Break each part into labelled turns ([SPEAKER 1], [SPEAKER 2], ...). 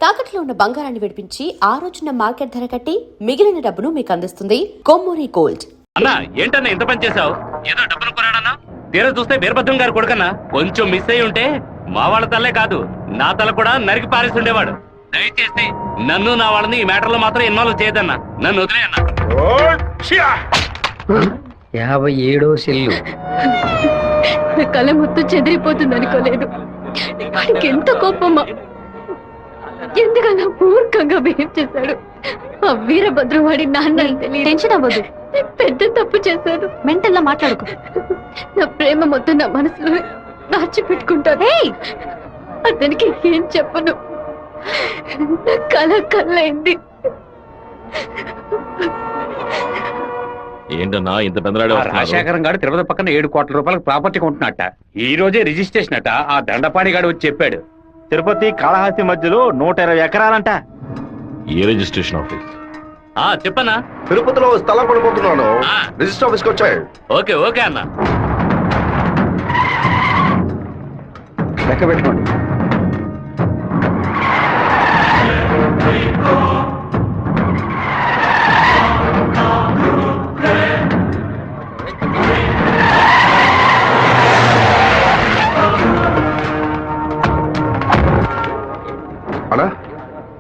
[SPEAKER 1] తాకట్లో ఉన్న బంగారాన్ని విడిపించి ఆ రోజున మార్కెట్ ధర కట్టి మిగిలిన డబ్బును మీకు అందిస్తుంది కొమ్మూరి గోల్డ్.
[SPEAKER 2] అన్నా ఏంటన్నా ఇంత పని చేసావు? ఏదో డబ్బులు కొరాడన్నా, తీరా చూస్తే వీరభద్రం గారు కొడుకన్నా. కొంచెం మిస్ అయి ఉంటే మా వాళ్ళ తల్లే కాదు నా తల కూడా నరికి పారేసి ఉండేవాడు. దయచేసి నన్ను నా వాళ్ళని ఈ మ్యాటర్ లో మాత్రం ఇన్వాల్వ్ చేయదన్నా, నన్ను వదిలే అన్నా.
[SPEAKER 3] 57వ సెల్లు.
[SPEAKER 4] నా కళ మొత్తం చెదిరిపోతుంది అనుకోలేదు. వాడికి ఎంత కోపమా, ఎందుకన్నా మూర్ఖంగా బిహేవ్ చేశాడు. ఆ వీరభద్రం వాడి నాన్న టెన్షన్ అవ్వదు, పెద్ద తప్పు చేశాడు. మెంటల్లా మాట్లాడుకో. నా ప్రేమ మొత్తం నా మనసులో దాచిపెట్టుకుంటాను. అతనికి ఏం చెప్పను. నా కళ కళ్ళైంది.
[SPEAKER 2] ఏంటన్నా ఇంత పెందలాడే?
[SPEAKER 5] రాజశేఖరం గారు తిరుపతి పక్కన 7 కోట్ల రూపాయలకు ప్రాపర్టీ కొంటున్నట్ట. ఈ రోజే రిజిస్ట్రేషన్ అట. ఆ దండపాణి గారు వచ్చి చెప్పాడు.
[SPEAKER 6] తిరుపతి కాళహస్తి మధ్యలో 120 ఎకరాలంట.
[SPEAKER 2] ఏ రిజిస్ట్రేషన్ ఆఫీస్? చెప్పన్నా.
[SPEAKER 7] తిరుపతిలో స్థలం పడిపోతున్నాను. రిజిస్టర్ ఆఫీస్కి వచ్చాయి.
[SPEAKER 2] ఓకే ఓకే అన్న.
[SPEAKER 5] లెక్క పెట్టుకోండి.
[SPEAKER 7] అన్నా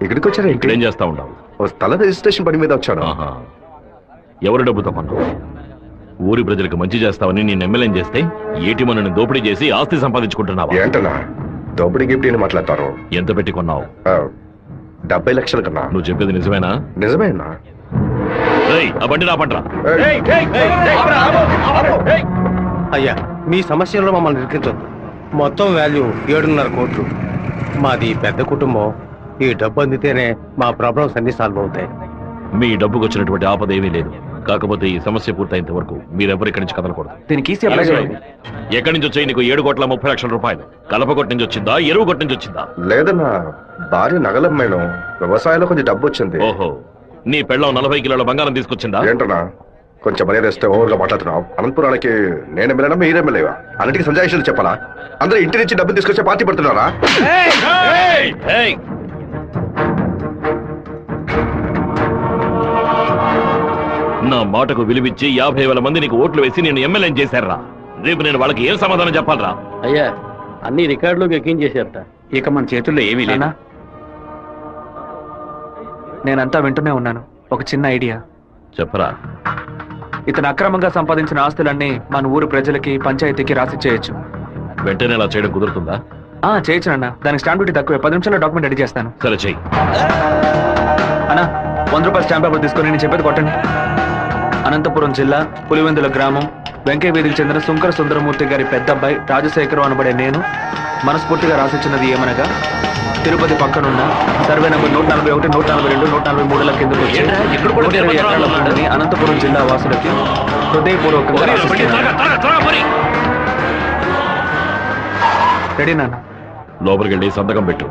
[SPEAKER 7] ఇక్కడికి వచ్చారా?
[SPEAKER 2] ఇక్కడేం చేస్తా ఉన్నావు?
[SPEAKER 7] ఓ స్థల రిజిస్ట్రేషన్ పని మీద వచ్చాను.
[SPEAKER 2] ఎవరు డబ్బుతో కొన్నావు? ఊరి ప్రజలకు మంచి చేస్తావని నేను ఎమ్మెల్యే చేస్తే ఏటిమనని దోపిడీ చేసి ఆస్తి సంపాదించుకుంటున్నావా?
[SPEAKER 7] ఏంటన్నా దోపిడీ గిఫ్ట్ అని మాట్లాడతారు?
[SPEAKER 2] ఎంత పెట్టి కొన్నావు?
[SPEAKER 7] 70 లక్షల కన్నా.
[SPEAKER 2] నువ్వు చెప్పేది నిజమేనా?
[SPEAKER 7] నిజమేనా?
[SPEAKER 2] ఆ బండి నా పంటరా.
[SPEAKER 6] అయ్యా, మీ సమస్యలో మమ్మల్ని ఇరికించొద్దు. మొత్తం వాల్యూ 7.5 కోట్లు. మాది పెద్ద కుటుంబం. ఈ డబ్బు అందితేనే మా ప్రాబ్లమ్స్ అన్ని సాల్వ్ అవుతాయి.
[SPEAKER 2] మీ డబ్బుకు వచ్చినటువంటి ఆపద ఏమీ లేదు. కాకపోతే ఈ సమస్య పూర్తయినంత వరకు మీరెవరు ఇక్కడి నుంచి కదలకూడదు. ఎక్కడి నుంచి వచ్చాయి నీకు 7,30,00,000 రూపాయలు? కలపగొట్టి నుంచి వచ్చిందా, ఎరువు కొట్టి నుంచి వచ్చిందా?
[SPEAKER 7] లేదన్నా, భార్య నగలమ్మేను. వ్యవసాయంలో కొంచెం డబ్బు వచ్చింది.
[SPEAKER 2] ఓహో, నీ పెళ్ళం 40 కిలోల బంగారం తీసుకొచ్చిందా?
[SPEAKER 7] ఏంటన్నా కొంచెం మర్యాద ఇస్తే ఓవర్గా మాట్లాడుతున్నావు. అనంతపురానికి నేను ఎమ్మెల్యేనా, మీరు ఎమ్మెల్యేవా? అన్నిటికీ సంజాయిషులు చెప్పాలా? అందరూ ఇంటి నుంచి డబ్బులు తీసుకొచ్చే పార్టీ పడుతున్నారా?
[SPEAKER 2] నా మాటకు విలువిచ్చి 50,000 మంది నీకు ఓట్లు వేసి నేను ఎమ్మెల్యే చేశారా? రేపు నేను వాళ్ళకి ఏం సమాధానం చెప్పాలరా?
[SPEAKER 3] అయ్యా, అన్ని రికార్డులోకి ఎక్కించేశారట.
[SPEAKER 5] ఇక మన చేతుల్లో ఏమీ లేదు.
[SPEAKER 8] నేనంతా వింటూనే ఉన్నాను. ఒక చిన్న ఐడియా
[SPEAKER 2] చెప్పరా.
[SPEAKER 8] ఇతను అక్రమంగా సంపాదించిన ఆస్తులన్నీ మన ఊరు ప్రజలకి, పంచాయతీకి రాసి చేయొచ్చు.
[SPEAKER 2] వెంటనే అలా చేయడం కుదురుతుందా?
[SPEAKER 8] చేయొచ్చు అన్న. దానికి స్టాంప్ డ్యూటీ తక్కువే. 10 నిమిషాల్లో డాక్యుమెంట్ రెడీ చేస్తాను.
[SPEAKER 2] సరే చెయ్యి
[SPEAKER 8] అన్న. 100 రూపాయల స్టాంప్ పేపర్ తీసుకొని నేను చెప్పేది కొట్టండి. అనంతపురం జిల్లా పులివెందుల గ్రామం వెంకయ్య వీధికి చెందిన సుంకర సుందరమూర్తి గారి పెద్ద అబ్బాయి రాజశేఖరం అనబడే నేను మనస్ఫూర్తిగా రాసిచ్చినది ఏమనగా, తిరుపతి పక్కనున్న సర్వే నంబర్ 141, 142, 143ల కిందకు వచ్చి 120 ఎకరాల భూమిని అనంతపురం జిల్లా వాసులకి హృదయపూర్వకంగా రెడీ నాన్న.
[SPEAKER 2] లోపలికి వెళ్ళి సంతకం పెట్టు,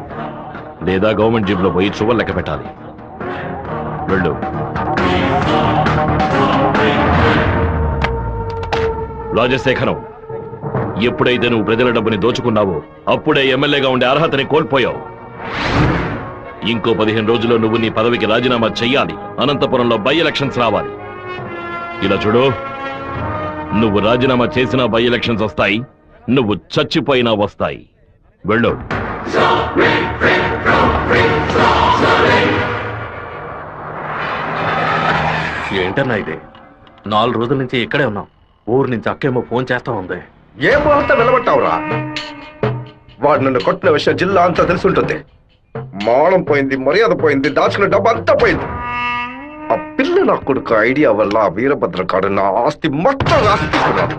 [SPEAKER 2] లేదా గవర్నమెంట్ జీబ్ లో పోయి చువ్వలు లెక్క పెట్టాలి. వెళ్ళు. రాజశేఖరం, ఎప్పుడైతే నువ్వు ప్రజల డబ్బుని దోచుకున్నావో అప్పుడే ఎమ్మెల్యేగా ఉండే అర్హతని కోల్పోయావు. ఇంకో 15 రోజుల్లో నువ్వు నీ పదవికి రాజీనామా చెయ్యాలి. అనంతపురంలో బై ఎలక్షన్స్ రావాలి. ఇలా చూడు, నువ్వు రాజీనామా చేసినా బై ఎలక్షన్స్ వస్తాయి, నువ్వు చచ్చిపోయినా వస్తాయి. వెళ్ళు.
[SPEAKER 6] ఏంటన్నా ఇది? 4 రోజుల నుంచి ఇక్కడే ఉన్నాం. ఊరు నుంచి అక్కేమో ఫోన్ చేస్తా ఉంది.
[SPEAKER 7] ఏం బాగుంతా నిలబట్టావురా? వాడు నన్ను కొట్టిన విషయం జిల్లా అంతా తెలిసి ఉంటుంది. మానం పోయింది, మర్యాద పోయింది, దాచుకున్న డబ్బు అంతా పోయింది. ఆ పిల్ల నా కొడుకు ఐడియా వల్ల వీరభద్ర కాడు నా ఆస్తి మొత్తం రాసిస్తున్నాడు.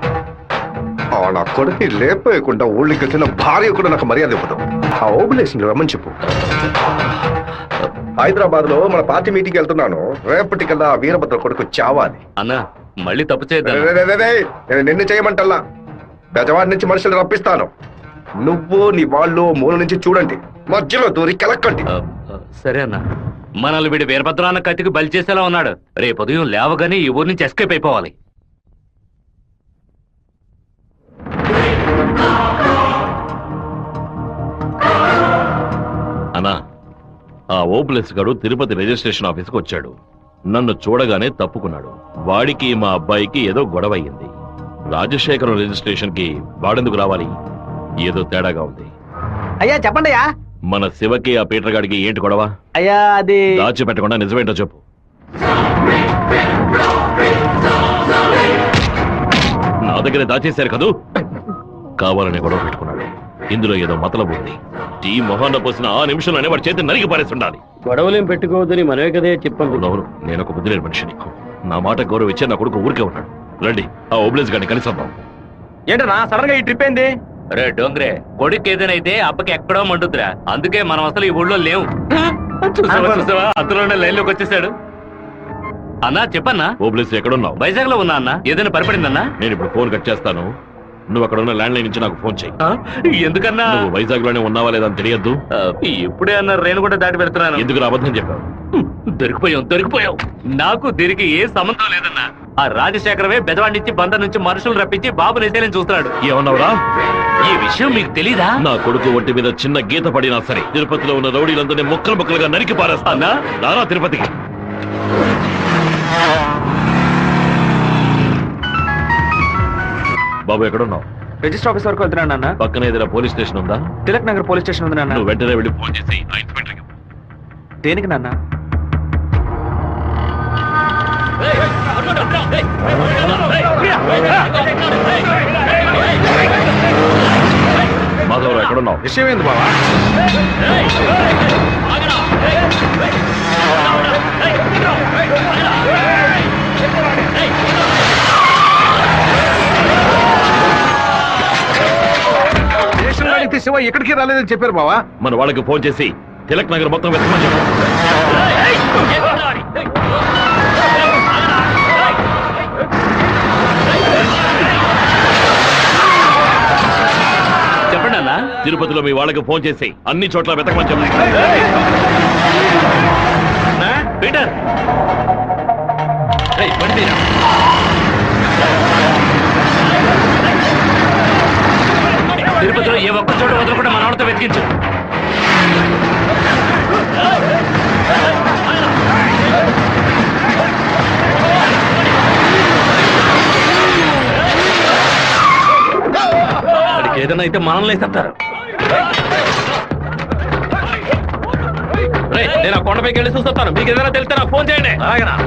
[SPEAKER 7] నా కొడుకుని లేపేయకుండా ఊళ్ళకి వచ్చిన భార్య కూడా నాకు మర్యాద ఇవ్వదు. ఆ ఓబులేషన్ రమ్మని చెప్పు. హైదరాబాద్ లో మన పార్టీ మీటింగ్ వెళ్తున్నాను. రేపటికల్లా వీరభద్ర కొడుకు చావాలి.
[SPEAKER 2] అన్నా మళ్ళీ తప్పు చేద్దాం.
[SPEAKER 7] నేను నిన్ను చేయమంటల్లా, బెజవాడి నుంచి మనుషులు రప్పిస్తాను. నువ్వు నీ వాళ్ళు మూల నుంచి చూడండి, మధ్యలో దూరి కెలక్కండి.
[SPEAKER 2] సరే అన్న. మనల్ని వీడి వీరభద్రాన్న కత్తికి బలి చేసేలా ఉన్నాడు. రేపు ఉదయం లేవగానే ఈ ఊరి నుంచి ఎస్కేప్ అయిపోవాలి. అన్నా ఆ ఓప్లెస్ గాడు తిరుపతి రిజిస్ట్రేషన్ ఆఫీస్కి వచ్చాడు. నన్ను చూడగానే తప్పుకున్నాడు. వాడికి మా అబ్బాయికి ఏదో గొడవ అయ్యింది. రాజశేఖరం రిజిస్ట్రేషన్ కి వాడెందుకు రావాలి? ఏదో తేడాగా ఉంది.
[SPEAKER 8] అయ్యా చెప్పండి అయ్యా.
[SPEAKER 2] మన శివకి ఆ పీటర్ గాడికి ఏంటి గొడవ?
[SPEAKER 8] అయ్యా అది
[SPEAKER 2] దాచిపెట్టకుండా నిజమేంటో చెప్పు. నా దగ్గర దాచేశారు కదూ. కావాలని గొడవ పెట్టుకున్నాడు. ఇందులో ఏదో మతలబు ఉంది. టీ మొహాన్న పోసిన ఆ నిమిషంలోనే వాడి చేతి నరికి పారేసి ఉండాలి.
[SPEAKER 3] గొడవలేం పెట్టుకోవద్దని మనమే కదే చెప్పాం.
[SPEAKER 2] అవునవును, నేను ఒక బుద్ధి లేని మనిషిని. నా మాట గౌరవ ఇచ్చే నా కొడుకు ఊరికే ఉన్నాడు. రండి ఆ ఓబ్లేస్ గారిని కలిసొద్దాం.
[SPEAKER 8] ఏంటన్నా సడన్ గా ఈ ట్రిప్ ఏంది?
[SPEAKER 5] రే డోంగ్రే, కొడుకు ఏదైతే అప్పకి ఎక్కడో మండుతురా. అందుకే మనం అసలు ఈ ఊళ్ళో లేవు. చూసావా అందులోనే లైన్ లోకి వచ్చేసాడు. అన్నా చెప్పన్నా.
[SPEAKER 2] ఓబ్లేస్ ఎక్కడున్నావు?
[SPEAKER 5] వైజాగ్ లో ఉన్నా అన్న. ఏదైనా పడిపడిందన్నా?
[SPEAKER 2] నేను ఇప్పుడు ఫోన్ కట్ చేస్తాను. నువ్వు అక్కడ ఉన్న ల్యాండ్ లైన్ నుంచి నాకు ఫోన్ చేయి.
[SPEAKER 5] ఎందుకన్నా?
[SPEAKER 2] నువ్వు వైజాగ్ లోనే ఉన్నావా లేదా అని తెలియద్దు.
[SPEAKER 5] ఇప్పుడే అన్న రేణు కూడా దాటి పెడుతున్నాను.
[SPEAKER 2] ఎందుకు అబద్ధం చెప్పావు?
[SPEAKER 5] దొరికిపోయావు. నాకు దీనికి ఏ సంబంధం లేదన్నా. ఆ రాజశేఖరమే బెదవాడి నుంచి బందర్ నుంచి మనుషులు రప్పించి బాబు నేసేలని చూస్తున్నాడు.
[SPEAKER 2] ఏమన్నావురా?
[SPEAKER 5] ఈ విషయం మీకు తెలీదా?
[SPEAKER 2] నా కొడుకు ఒంటి మీద చిన్న గీత పడినా సరే తిరుపతిలో ఉన్న రౌడీలందరినీ ముక్కలు ముక్కలుగా నరికి పారేస్తానా? రారా తిరుపతికి. బాబు ఎక్కడున్నావు?
[SPEAKER 8] రిజిస్టర్ ఆఫీస్ వరకు వెళ్తున్నాను నాన్న.
[SPEAKER 2] పక్కన ఏదైనా పోలీస్ స్టేషన్ ఉందా?
[SPEAKER 8] తిలక్ నగర్ పోలీస్ స్టేషన్ ఉంది నాన్న.
[SPEAKER 2] నువ్వు వెంటనే వెళ్ళి ఫోన్ చేసి ఆ ఇన్స్పెక్టర్కి ఇవ్వు.
[SPEAKER 8] దేనికి నాన్న?
[SPEAKER 2] మాధవరావు ఎక్కడున్నావు?
[SPEAKER 6] విషయం ఏంది బావా? స్టేషన్ వాడికి శివ ఎక్కడికి రాలేదని చెప్పారు బావా.
[SPEAKER 2] మన వాళ్ళకి ఫోన్ చేసి తిలక్ నగర్ మొత్తం వెతకమని చెప్పు.
[SPEAKER 5] చెప్పండి అన్న.
[SPEAKER 2] తిరుపతిలో మీ వాళ్ళకి ఫోన్ చేసి అన్ని చోట్ల వెతకమని చెప్పు.
[SPEAKER 5] పీటర్ తిరుపతిలో ఏ ఒక్క చోట వదలకుండా మన వాళ్ళతో వెతికించు. వాడికి ఏదైనా అయితే మనల్ని వేసేస్తారు. నేను ఆ కొండపైకి వెళ్ళి చూస్తాను. మీకు ఏదైనా తెలిస్తే నాకు ఫోన్ చేయండి. అలాగేనా?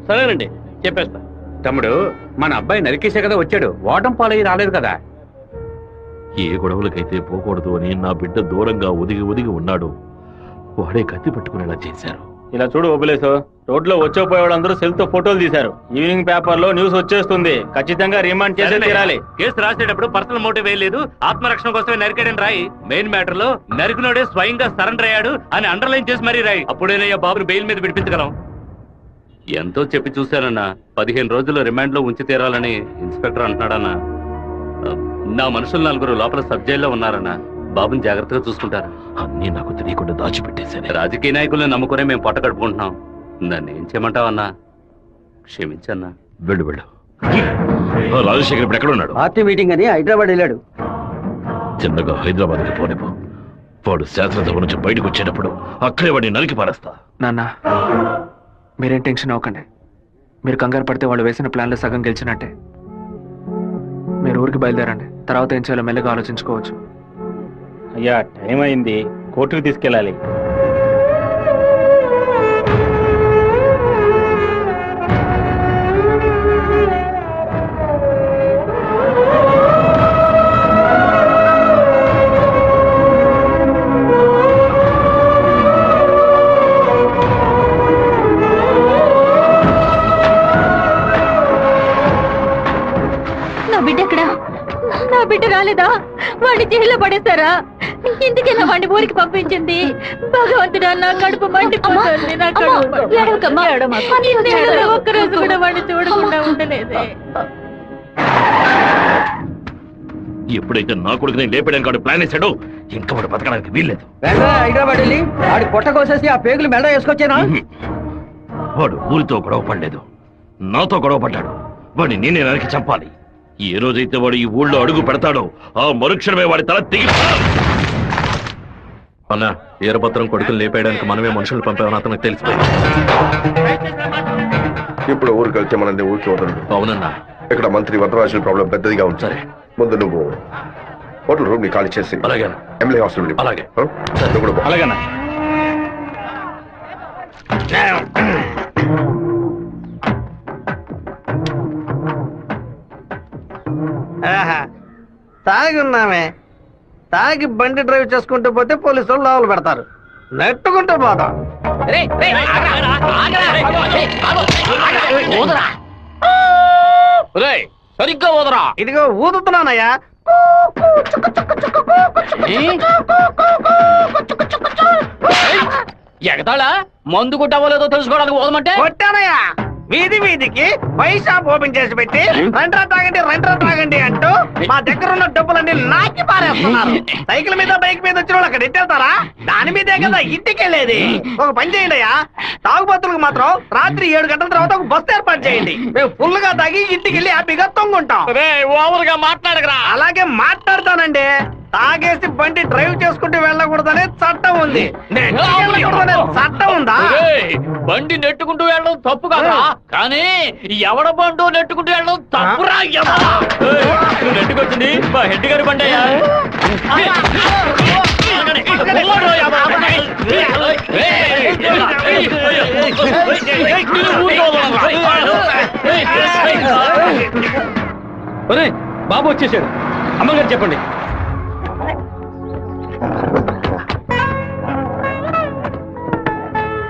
[SPEAKER 3] సరేనండి చెప్పేస్తా.
[SPEAKER 5] తమ్ముడు,
[SPEAKER 6] మన అబ్బాయి నరికేసే కదా వచ్చాడు, ఓటం పాలయ్యి రాలేదు కదా.
[SPEAKER 2] ఏ గొడవలకైతే పోకూడదు అని నా బిడ్డ దూరంగా ఒదిగి ఒదిగి ఉన్నాడు, వాడే కత్తి పట్టుకునేలా చేశారు.
[SPEAKER 3] ఇలా చూడు ఓబులేసు, రోడ్లో వచ్చేపోయేవాళ్ళు అందరూ సెల్ తో ఫోటోలు తీశారు. ఈవినింగ్ పేపర్ లో న్యూస్ వచ్చేస్తుంది. ఖచ్చితంగా రిమాండ్ చేసే తీరాలి.
[SPEAKER 5] కేసు రాసేటప్పుడు పర్సనల్ మోటివ్ వేయలేదు, ఆత్మరక్షణ కోసమే నరికాడని రాయి. మెయిన్ మ్యాటర్ లో నరికినోడే స్వయంగా సరెండర్ అయ్యాడు అని అండర్లైన్ చేసి మరీ రాయి. అప్పుడేనయ్యా బాబుని బెయిల్ మీద విడిపించగలం. ఎంతో చెప్పి చూశానన్నా, 15 రోజులు రిమాండ్ లో ఉంచి తీరాలని ఇన్స్పెక్టర్ అంటున్నాడన్నా. నా మనుషులు 4 లోపల సబ్ జైల్లో ఉన్నారన్నా. బాబుని జాగ్రత్తగా చూసుకుంటారు.
[SPEAKER 2] అన్నీ నాకు తెలియకుండా దాచిపెట్టేశాను.
[SPEAKER 5] రాజకీయ నాయకులను నమ్ముకునే మేము పొట్ట కడుపుకుంటున్నాం. నన్ను ఏం చేయమంటావన్నా? క్షమించన్నా.
[SPEAKER 2] వెళ్ళు వెళ్ళు. రాజశేఖర్ ఇప్పుడు ఎక్కడ ఉన్నాడు?
[SPEAKER 3] పార్టీ మీటింగ్ అని హైదరాబాద్ వెళ్ళాడు.
[SPEAKER 2] చిన్నగా హైదరాబాద్కి పోనిపో. వాడు శాసనసభ నుంచి బయటకు వచ్చేటప్పుడు అక్కడే వాడిని నరికి పారేస్తా.
[SPEAKER 8] నాన్న మీరేం టెన్షన్ అవ్వకండి. మీరు కంగారు పడితే వాళ్ళు వేసిన ప్లాన్లో సగం గెలిచినట్టే. మీరు ఊరికి బయలుదేరండి, తర్వాత ఏం చేయాలో మెల్లగా ఆలోచించుకోవచ్చు.
[SPEAKER 3] అయ్యా టైం అయింది, కోర్టుకు తీసుకెళ్ళాలి.
[SPEAKER 4] నా బిడ్డ ఎక్కడా? నా బిడ్డ రాలేదా? వాడిని జైల్లో పడేస్తారా? ఇందుకేనా వాడిని ఊరికి పంపించింది? భగవంతుడా, నా కడుపు మండిపోతుంది. నా కడుపు ఒక్కరోజు కూడా వాడిని చూడకుండా ఉండలేదే.
[SPEAKER 2] ఎప్పుడైతే నా కొడుకుని లేపడానికి వాడు ప్లాన్ వేశాడో ఇంకా వాడు బతకడానికి వీల్లేదు.
[SPEAKER 3] హైదరాబాద్ వెళ్ళి వాడి పొట్ట కోసేసి ఆ పేగులు మెడ వేసుకొచ్చానా?
[SPEAKER 2] వాడు ఊరితో గొడవ పడలేదు, నాతో గొడవ పడ్డాడు. వాడిని నేనే నరికి చంపాలి. ఏ రోజైతే వాడు ఈ ఊళ్ళో అడుగు పెడతాడో ఆ మరుక్షణమే వాడి తల తెగి.
[SPEAKER 8] అన్న వీరభద్రం కొడుకులు లేపేయడానికి మనమే మనుషులు పంపామని అతనికి తెలిసిపోయింది.
[SPEAKER 7] ఇప్పుడు ఊరికి వెళ్తే మనది ఊరికి వదలడు.
[SPEAKER 8] అవునన్నా.
[SPEAKER 7] ఇక్కడ మంత్రి వరదరాజుల ప్రాబ్లం పెద్దదిగా ఉంది.
[SPEAKER 8] సరే,
[SPEAKER 7] ముందు నువ్వు హోటల్ రూమ్ ని ఖాళీ చేసి
[SPEAKER 8] అలాగే
[SPEAKER 7] ఎమ్మెల్యే హాస్టల్
[SPEAKER 8] అలాగే.
[SPEAKER 7] నువ్వు కూడా పో.
[SPEAKER 3] అలాగేనా?
[SPEAKER 9] తాగి ఉన్నామే, తాగి బండి డ్రైవ్ చేసుకుంటూ పోతే పోలీసు వాళ్ళు లోపల పెడతారు. నెట్టుకుంటూ పోతాం.
[SPEAKER 3] సరిగ్గా ఊదరా.
[SPEAKER 9] ఇదిగో ఊదుతున్నానయ్యా.
[SPEAKER 3] ఎగతాళా? మందు కొట్టవలేదో తెలుసుకోవడానికి ఊదమంటే
[SPEAKER 9] కొట్టానయ్యా. వీధి వీధికి వైన్ షాప్ ఓపెన్ చేసి పెట్టి రెంట్రా తాగండి అంటూ మా దగ్గర ఉన్న డబ్బులన్నీ నాకి పారేస్తున్నారు. సైకిల్ మీద బైక్ మీద వచ్చిన వాళ్ళు అక్కడ ఎట్టేస్తారా? దాని మీదే కదా ఇంటికి వెళ్ళేది. ఒక పని చేయండి అయ్యా, తాగుబోతులకు మాత్రం రాత్రి 7 గంటల తర్వాత ఒక బస్సు ఏర్పాటు చేయండి. మేము ఫుల్ గా తాగి ఇంటికి వెళ్ళి హ్యాపీగా తొంగుంటాం.
[SPEAKER 3] ఓవర్గా మాట్లాడగరా.
[SPEAKER 9] అలాగే మాట్లాడతానండి. తాగేసి బండి డ్రైవ్ చేసుకుంటూ వెళ్ళకూడదనే చట్టం ఉంది. చట్టం ఉందా?
[SPEAKER 3] బండి నెట్టుకుంటూ వెళ్ళడం తప్పు కదా, కానీ ఎవడ బండు నెట్టుకుంటూ వెళ్ళడం తప్పురా. నెట్టుకొచ్చింది మా హెడ్ గారి బండి అయ్యా. బాబు వచ్చేసాడు. అమ్మగారు చెప్పండి.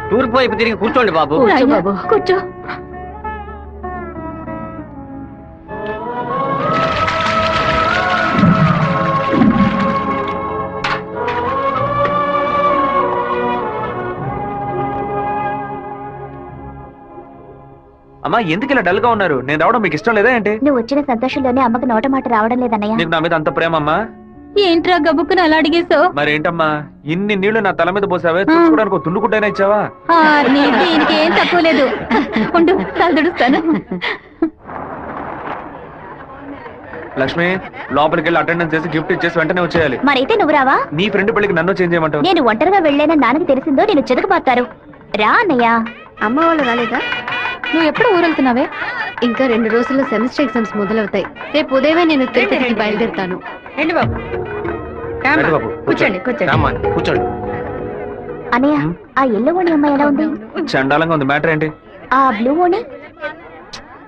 [SPEAKER 3] తూర్పు వైపు తిరిగి కూర్చోండి బాబు.
[SPEAKER 4] బాబు కూర్చో.
[SPEAKER 8] అమ్మా ఎందుకు ఇలా డల్ గా ఉన్నారు? నేను రావడం మీకు ఇష్టం లేదా ఏంటి?
[SPEAKER 10] నువ్వు వచ్చిన సంతోషంలోనే అమ్మకు నోట మాట రావడం లేదన్నయ్య.
[SPEAKER 8] నీకు నా మీద అంత ప్రేమ అమ్మా?
[SPEAKER 4] ఏంట్రా గబుక్కుని అలా అడిగేసావు?
[SPEAKER 8] మరేంటమ్మా ఇన్ని నీళ్లు నా తల మీద పోసావే, చూసుకోవడానికి తుల్లుకుంటేనే ఇచ్చావా?
[SPEAKER 4] ఇంకేం తక్కువ లేదు. ఉండు, తలదుడుస్తాను.
[SPEAKER 8] లక్ష్మి లోపలికి వెళ్ళి అటెండెన్స్ చేసి గిఫ్ట్ ఇచ్చేసి వెంటనే వచ్చేయాలి.
[SPEAKER 10] మరైతే నువ్వు రావా?
[SPEAKER 8] నీ ఫ్రెండ్ పెళ్లికి నన్ను చేంజ్ చేయమంటావు?
[SPEAKER 10] నేను ఒంటరిగా వెళ్ళానని నాన్నకి తెలిసిందో నేను చెదకబాతారు. రా అన్నయ్య. అమ్మ వాళ్ళు రాలేదా?
[SPEAKER 4] నువ్వు ఎప్పుడు ఊరెళ్తున్నావే? ఇంకా 2 రోజుల్లో సెమిస్టర్ ఎగ్జామ్స్ మొదలవుతాయి. రేపు ఉదయమే నేను తిరుపతికి బయలుదేరుతాను.
[SPEAKER 9] ఏంటి బాబు?
[SPEAKER 8] రండి బాబు,
[SPEAKER 9] కూర్చోండి.
[SPEAKER 6] కూర్చోండి.
[SPEAKER 10] అన్నయ్య, ఆ ఎల్లో ఓణి అమ్మాయి ఎలా ఉంది?
[SPEAKER 8] చండాలంగా ఉంది. మ్యాటర్ ఏంటి?
[SPEAKER 10] ఆ బ్లూ ఓణి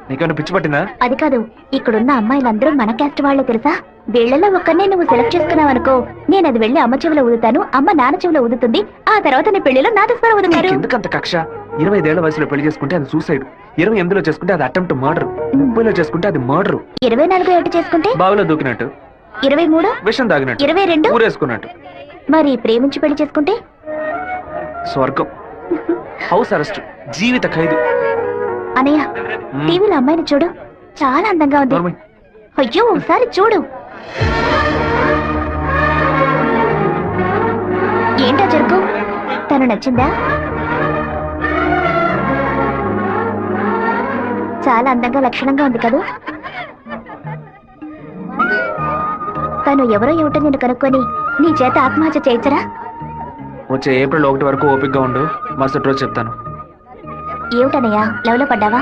[SPEAKER 8] నీకేమైనా పిచ్చి పట్టిందా?
[SPEAKER 10] అది కాదు, ఇక్కడున్న అమ్మాయిలందరూ మన క్యాస్ట్ వాళ్ళే తెలుసా? వీళ్ళలో ఒక్కరినే నువ్వు సెలెక్ట్ చేసుకున్నావు అనుకో, నేను అది వెళ్ళి అమ్మ చెవిలో ఊదుతాను, అమ్మ నాన్న చెవిలో ఊదుతుంది, ఆ తర్వాత నీ పెళ్లిలో నా దస్వరం ఊదుతారు.
[SPEAKER 8] ఎందుకంత కక్ష? 25 వయసులో పెళ్లి చేసుకుంటే అది సూసైడ్, 28లో చేసుకుంటే అది అటెంప్ట్ మర్డర్, 30లో చేసుకుంటే అది మర్డర్,
[SPEAKER 10] 24 ఏట చేసుకుంటే
[SPEAKER 8] బావిలో దూకినట్టు,
[SPEAKER 10] 23
[SPEAKER 8] విషం తాగినట్టు,
[SPEAKER 10] 22
[SPEAKER 8] ఊరేసుకున్నట్టు.
[SPEAKER 10] మరి ప్రేమించి పెళ్లి చేసుకుంటే
[SPEAKER 8] స్వర్గం, హౌస్ అరెస్ట్, జీవిత ఖైదు.
[SPEAKER 10] అనయ్య, టీవీలో అమ్మాయిని చూడు, చాలా అందంగా ఉంది.
[SPEAKER 8] నోర్మై.
[SPEAKER 10] అయ్యో ఒకసారి చూడు. ఏంటా జరుగు? తను నచ్చిందా? చాలా అందంగా లక్షణంగా ఉంది కదూ. తను ఎవరో ఏమిటో నేను కనుక్కొని నీ చేత ఆత్మహత్య చేయించరా?
[SPEAKER 8] వచ్చే ఏప్రిల్ 1 వరకు ఓపికగా ఉండు, మరుసటి రోజు చెప్తాను.
[SPEAKER 10] ఏమిటనయ్యా, లవ్లో పడ్డావా?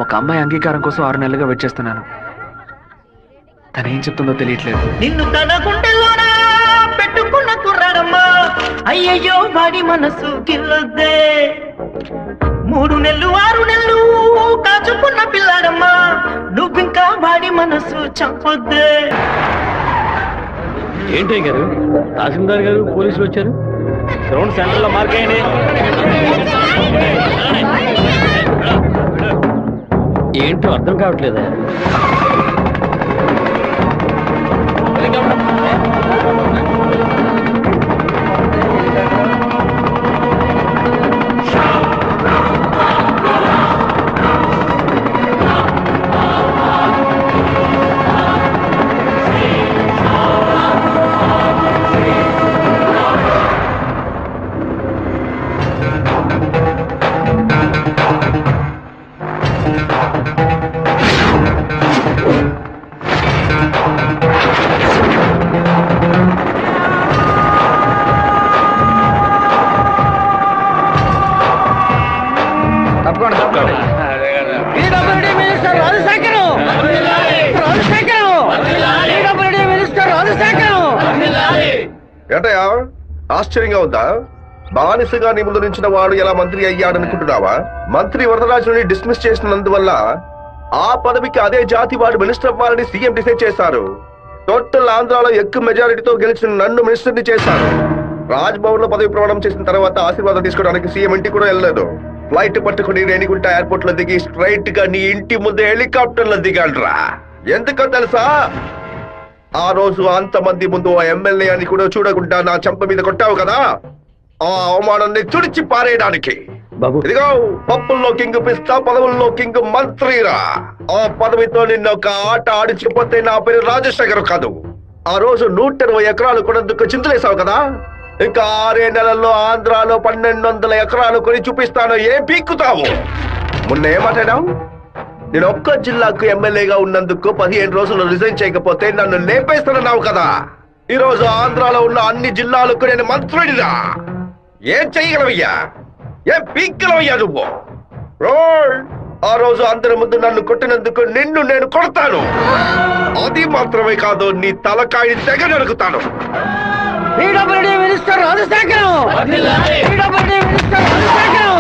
[SPEAKER 8] ఒక అమ్మాయి అంగీకారం కోసం 6 నెలలుగా వెయిట్ చేస్తున్నాను. తనేం చెప్తుందో తెలియట్లేదు.
[SPEAKER 9] నిన్ను తన గుండెల్లోనా పెట్టుకున్న కుర్రాడమ్మా, అయ్యయ్యో వాడి మనసు గిల్లొద్దే. 3 నెలలు 6 నెలలు కాచుకున్న పిల్లాడమ్మా, నువ్వింకా వాడి మనసు చంపొద్దే.
[SPEAKER 3] ఏంటి గారు, తహసీల్దార్ గారు పోలీసులు వచ్చారు. గ్రౌండ్ సెంటర్ లో మార్క్ అయ్యండి. ఏంటో అర్థం కావట్లేదా?
[SPEAKER 7] ఏంటయ్యా ఆశ్చర్యంగా ఉందా? బానిసగా నీ ముందు నుంచిన వాడు ఎలా మంత్రి అయ్యాడనుకుంటున్నావా? మంత్రి వరదరాజుని డిస్మిస్ చేసినందువల్ల ఆ పదవికి అదే జాతి వాడు మినిస్టర్ అవ్వాలని సీఎం డిసైడ్ చేశారు. టోటల్ ఆంధ్రాలో ఎక్కువ మెజారిటీతో గెలిచిన నన్ను మినిస్టర్ని చేశారు. రాజ్ భవన్ లో పదవి ప్రమాణం చేసిన తర్వాత ఆశీర్వాదం తీసుకోవడానికి సీఎం ఇంటికి కూడా వెళ్ళలేదు. ఫ్లైట్ పట్టుకుని రేణిగుంట ఎయిర్పోర్ట్ లో దిగి స్ట్రైట్ గా నీ ఇంటి ముందే హెలికాప్టర్ లో దిగాలరా. ఎందుకో తెలుసా? ఆ రోజు అంతమంది ముందు ఆ ఎమ్మెల్యే అని కూడా చూడకుండా నా చెంప మీద కొట్టావు కదా, ఆ అవమానాన్ని తుడిచి పారేయడానికి. ఇదిగో పప్పుల్లో కింగ్ పిస్తా, పదవుల్లో కింగ్ మంత్రిరా. ఆ పదవితో నిన్న ఒక ఆట ఆడిచిపోతే నా పేరు రాజశేఖర్ కాదు. ఆ రోజు 120 ఎకరాలు కొనేందుకు చింతలేసావు కదా, ఇంకా 6 నెలల్లో ఆంధ్రాలో 1200 ఎకరాలు కొని చూపిస్తాను. ఏం పీక్కుతావు? మొన్న ఏమాటాడావు? నేను ఒక్క జిల్లాకు ఎమ్మెల్యేగా ఉన్నందుకు 15 రోజులు రిజైన్ చేయకపోతే నన్ను లేపేస్తానన్నావు కదా. ఈ రోజు ఆంధ్రాలో ఉన్న అన్ని జిల్లాలకు నేను మంత్రుడిరా. ఏం చెయ్యగలవయ్యా? ఏం పీక్కలవయ్యా నువ్వు? ఆ రోజు అందరి ముందు నన్ను కొట్టినందుకు నిన్ను నేను కొడతాను. అది మాత్రమే కాదు, నీ తలకాయ తెగ నరుకుతాను.
[SPEAKER 9] Minister Rajasekharam, minister Rajasekharam.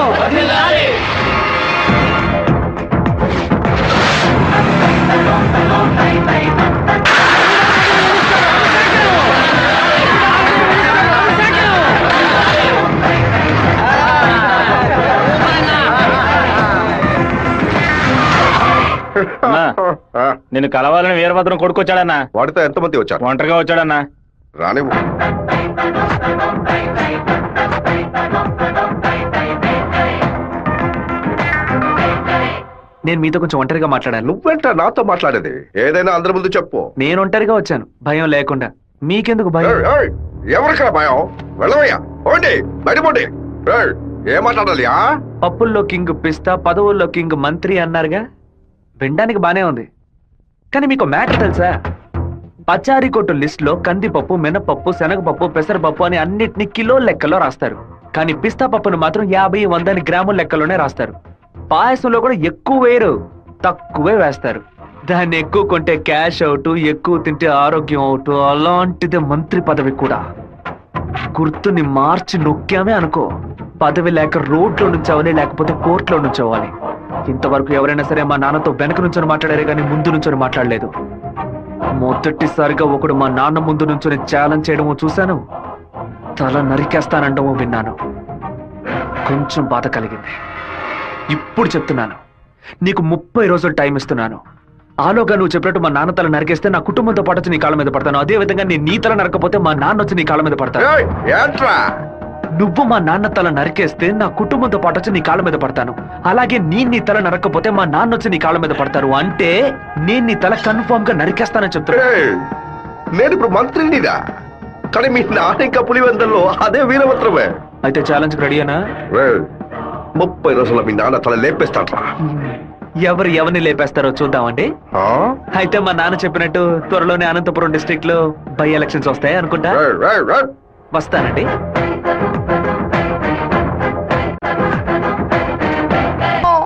[SPEAKER 3] నిన్ను కలవాలని వీరభద్రం కొడుకొచ్చాడన్నా.
[SPEAKER 7] వాడితో ఎంతమంది వచ్చారు?
[SPEAKER 3] ఒంటరిగా వచ్చాడన్నా.
[SPEAKER 7] రానివ్వు.
[SPEAKER 8] నేను మీతో కొంచెం ఒంటరిగా మాట్లాడాను.
[SPEAKER 7] నువ్వేంటా నాతో మాట్లాడేది? ఏదైనా అందరి ముందు చెప్పు.
[SPEAKER 8] నేను ఒంటరిగా వచ్చాను, భయం లేకుండా. మీకెందుకు భయం?
[SPEAKER 7] ఎవరికైనా భయం? వెళ్ళవయ్యా, పోండి, బయటపోండి. ఏం మాట్లాడాలి?
[SPEAKER 8] పప్పుల్లో కింగ్ పిస్తా, పదవుల్లో కింగ్ మంత్రి అన్నారుగా, వినడానికి బానే ఉంది. కానీ మీకు మ్యాటర్ తెలుసా? పచారీ కొట్టు లిస్ట్ లో కందిపప్పు, మినపప్పు, శనగపప్పు, పెసరపప్పు అని అన్నిటినీ కిలో లెక్కలో రాస్తారు. కానీ పిస్తా పప్పును మాత్రం 50, 100 గ్రాముల లెక్కలోనే రాస్తారు. పాయసంలో కూడా ఎక్కువ వేయరు, తక్కువే వేస్తారు. దాన్ని ఎక్కువ కొంటే క్యాష్ అవుట్, ఎక్కువ తింటే ఆరోగ్యం అవుట్. అలాంటిదే మంత్రి పదవి కూడా. గుర్తుని మార్చి నొక్కామే అనుకో, పదవి లేక రోడ్లో నుంచోవాలి, లేకపోతే కోర్టులో నుంచోవాలి. ఇంతవరకు ఎవరైనా సరే మా నాన్నతో వెనక నుంచొని మాట్లాడారే కానీ ముందు నుంచొని మాట్లాడలేదు. మొదటిసారిగా ఒకడు మా నాన్న ముందు నుంచొని ఛాలెంజ్ చేయడమో చూశాను, తల నరికేస్తానండమో విన్నాను. కొంచెం బాధ కలిగింది. ఇప్పుడు చెప్తున్నాను, నీకు 30 రోజులు టైం ఇస్తున్నాను. ఆలోగా నువ్వు చెప్పినట్టు మా నాన్న తల నరికేస్తే నా కుటుంబంతో పాటు వచ్చి నీ కాళ్ళ మీద పడతాను. అదే విధంగా నేను నీ తల నరకపోతే మా నాన్న వచ్చి నీ కాళ్ళ మీద పడతాను.
[SPEAKER 7] ఏయ్, ఏంట్రా?
[SPEAKER 8] నువ్వు మా నాన్న తల నరికేస్తే నా కుటుంబంతో పాటు వచ్చి నీ కాళ్ళ మీద పడతాను. అలాగే నీ తల నరకపోతే మా నాన్న వచ్చి నీ కాళ్ళ మీద పడతారు. అంటే నేను నీ తల కన్ఫర్మ్ గా నరికేస్తానని చెప్తున్నా.
[SPEAKER 7] ఏయ్, నేను ఇప్పుడు మంత్రినిదా, కానీ మీ నాన్న ఇంకా పులివెందుల్లో అదే వీరభద్రమే.
[SPEAKER 8] అయితే ఛాలెంజ్ రెడీనా?
[SPEAKER 7] ఏయ్, 30 రోజుల్లో మీ నాన్న తల లేపేస్తాడ్రా.
[SPEAKER 8] ఎవరు ఎవరిని లేపేస్తారో చూద్దామండి.
[SPEAKER 7] ఆ?
[SPEAKER 8] అయితే మా నాన్న చెప్పినట్టు త్వరలోనే అనంతపురం డిస్ట్రిక్ట్ లో బై ఎలక్షన్స్ వస్తాయి అనుకుంటా.
[SPEAKER 7] ఏయ్, ఏయ్, ఏయ్.
[SPEAKER 8] వస్తానండి.